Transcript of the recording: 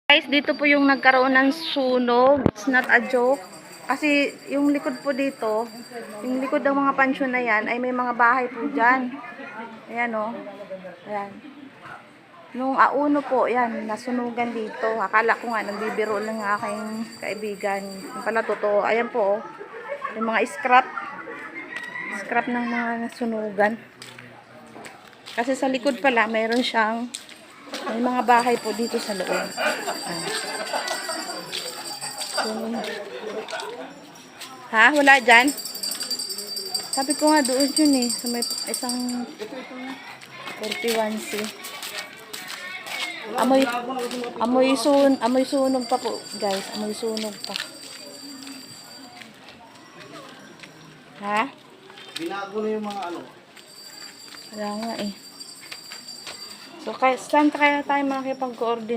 Guys, dito po yung nagkaroon ng sunog. It's not a joke. Kasi yung likod po dito, yung likod ng mga pansyon na yan, ay may mga bahay po dyan. Ayan o. Ayan. Nung auno po, yan, nasunugan dito. Akala ko nga, nagbibiro lang ng aking kaibigan. Yung pala totoo. Ayan po o. Yung mga scrap. Scrap ng mga nasunugan. Kasi sa likod pala, mayroon siyang may mga bahay po dito sa loob. Ha? Wala dyan? Sabi ko nga doon yun eh. Sa may isang 41C. Amoy sunog pa po, guys. Amoy sunog pa. Ha? Binago na yung mga ano. Wala nga eh. So, saan kaya tayo makikipag-coordinate?